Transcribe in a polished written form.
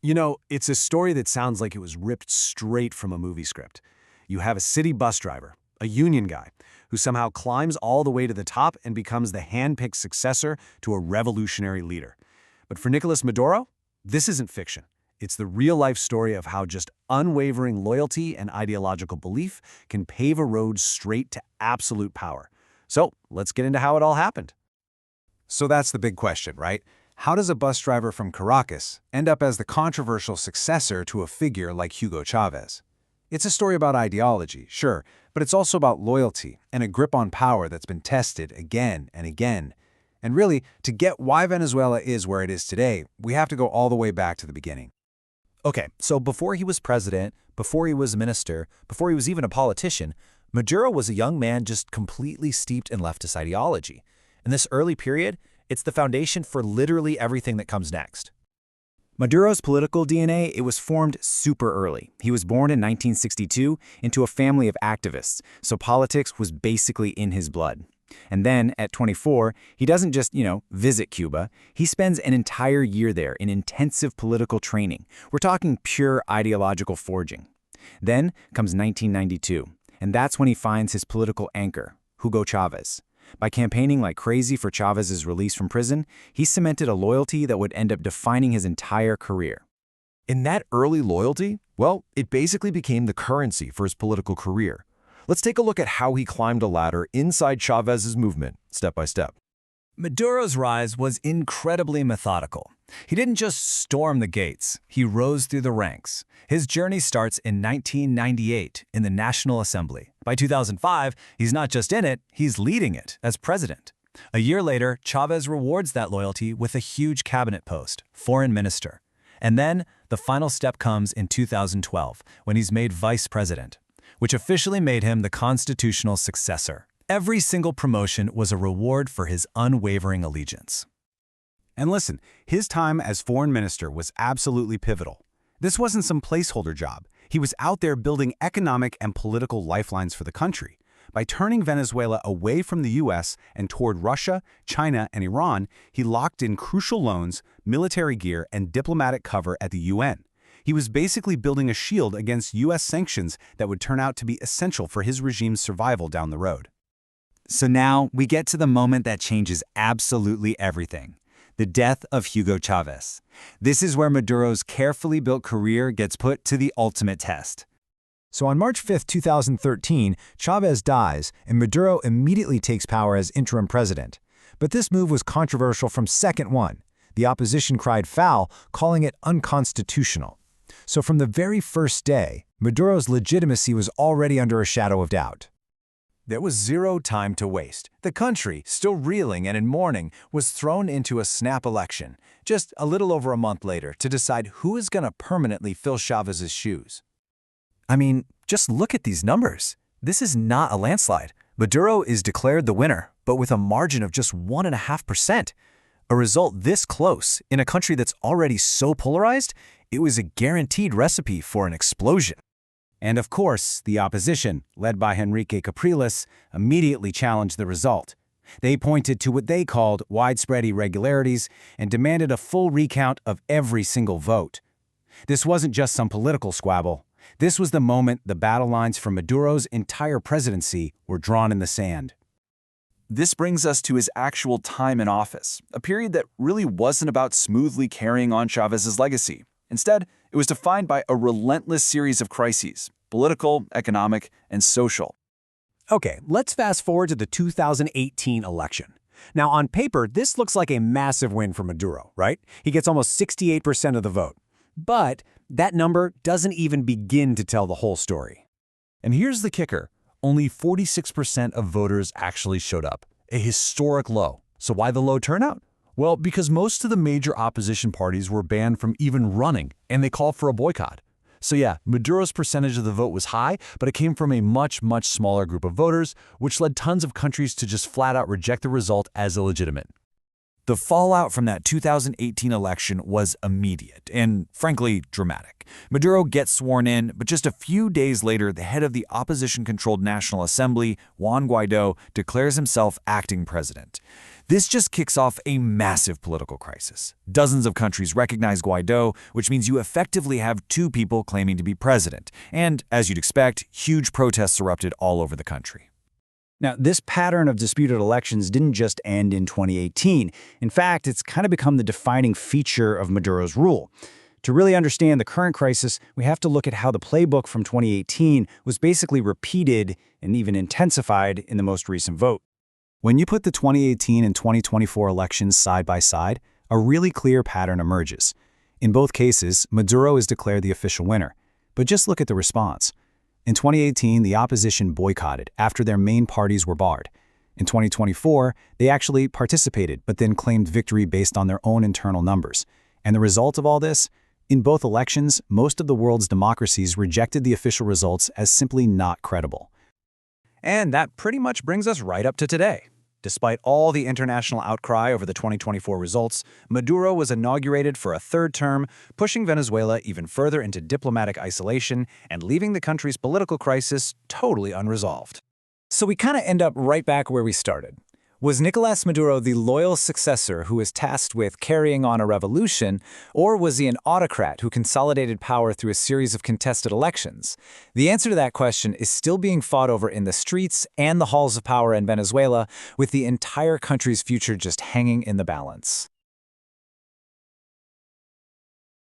You know, it's a story that sounds like it was ripped straight from a movie script. You have a city bus driver, a union guy, who somehow climbs all the way to the top and becomes the hand-picked successor to a revolutionary leader. But for Nicolas Maduro, this isn't fiction. It's the real-life story of how just unwavering loyalty and ideological belief can pave a road straight to absolute power. So let's get into how it all happened. So that's the big question, right? How does a bus driver from Caracas end up as the controversial successor to a figure like Hugo Chavez? It's a story about ideology, sure, but it's also about loyalty and a grip on power that's been tested again and again. And really, to get why Venezuela is where it is today, we have to go all the way back to the beginning. Okay, so before he was president, before he was minister, before he was even a politician, Maduro was a young man just completely steeped in leftist ideology. In this early period, it's the foundation for literally everything that comes next. Maduro's political DNA, it was formed super early. He was born in 1962 into a family of activists, so politics was basically in his blood. And then, at 24, he doesn't just, visit Cuba. He spends an entire year there in intensive political training. We're talking pure ideological forging. Then comes 1992, and that's when he finds his political anchor, Hugo Chavez. By campaigning like crazy for Chavez's release from prison, he cemented a loyalty that would end up defining his entire career. And that early loyalty, well, it basically became the currency for his political career. Let's take a look at how he climbed a ladder inside Chavez's movement, step by step. Maduro's rise was incredibly methodical. He didn't just storm the gates, he rose through the ranks. His journey starts in 1998 in the National Assembly. By 2005, he's not just in it, he's leading it as president. A year later, Chavez rewards that loyalty with a huge cabinet post, foreign minister. And then, the final step comes in 2012, when he's made vice president, which officially made him the constitutional successor. Every single promotion was a reward for his unwavering allegiance. And listen, his time as foreign minister was absolutely pivotal. This wasn't some placeholder job. He was out there building economic and political lifelines for the country. By turning Venezuela away from the U.S. and toward Russia, China, and Iran, he locked in crucial loans, military gear, and diplomatic cover at the UN. He was basically building a shield against U.S. sanctions that would turn out to be essential for his regime's survival down the road. So now we get to the moment that changes absolutely everything. The death of Hugo Chavez. This is where Maduro's carefully built career gets put to the ultimate test. So on March 5, 2013, Chavez dies, and Maduro immediately takes power as interim president. But this move was controversial from second one. The opposition cried foul, calling it unconstitutional. So from the very first day, Maduro's legitimacy was already under a shadow of doubt. There was zero time to waste. The country, still reeling and in mourning, was thrown into a snap election, just a little over a month later, to decide who is going to permanently fill Chavez's shoes. I mean, just look at these numbers. This is not a landslide. Maduro is declared the winner, but with a margin of just 1.5%. A result this close, in a country that's already so polarized, it was a guaranteed recipe for an explosion. And of course, the opposition, led by Henrique Capriles, immediately challenged the result. They pointed to what they called widespread irregularities and demanded a full recount of every single vote. This wasn't just some political squabble. This was the moment the battle lines for Maduro's entire presidency were drawn in the sand. This brings us to his actual time in office, a period that really wasn't about smoothly carrying on Chavez's legacy. Instead, it was defined by a relentless series of crises, political, economic, and social. Okay, let's fast forward to the 2018 election. Now, on paper, this looks like a massive win for Maduro, right? He gets almost 68% of the vote. But that number doesn't even begin to tell the whole story. And here's the kicker. Only 46% of voters actually showed up, a historic low. So why the low turnout? Well, because most of the major opposition parties were banned from even running, and they called for a boycott. So yeah, Maduro's percentage of the vote was high, but it came from a much smaller group of voters, which led tons of countries to just flat out reject the result as illegitimate. The fallout from that 2018 election was immediate and, frankly, dramatic. Maduro gets sworn in, but just a few days later, the head of the opposition-controlled National Assembly, Juan Guaidó, declares himself acting president. This just kicks off a massive political crisis. Dozens of countries recognize Guaidó, which means you effectively have two people claiming to be president. And, as you'd expect, huge protests erupted all over the country. Now, this pattern of disputed elections didn't just end in 2018. In fact, it's kind of become the defining feature of Maduro's rule. To really understand the current crisis, we have to look at how the playbook from 2018 was basically repeated and even intensified in the most recent vote. When you put the 2018 and 2024 elections side by side, a really clear pattern emerges. In both cases, Maduro is declared the official winner. But just look at the response. In 2018, the opposition boycotted after their main parties were barred. In 2024, they actually participated but then claimed victory based on their own internal numbers. And the result of all this? In both elections, most of the world's democracies rejected the official results as simply not credible. And that pretty much brings us right up to today. Despite all the international outcry over the 2024 results, Maduro was inaugurated for a third term, pushing Venezuela even further into diplomatic isolation and leaving the country's political crisis totally unresolved. So we kind of end up right back where we started. Was Nicolas Maduro the loyal successor who was tasked with carrying on a revolution, or was he an autocrat who consolidated power through a series of contested elections? The answer to that question is still being fought over in the streets and the halls of power in Venezuela, with the entire country's future just hanging in the balance.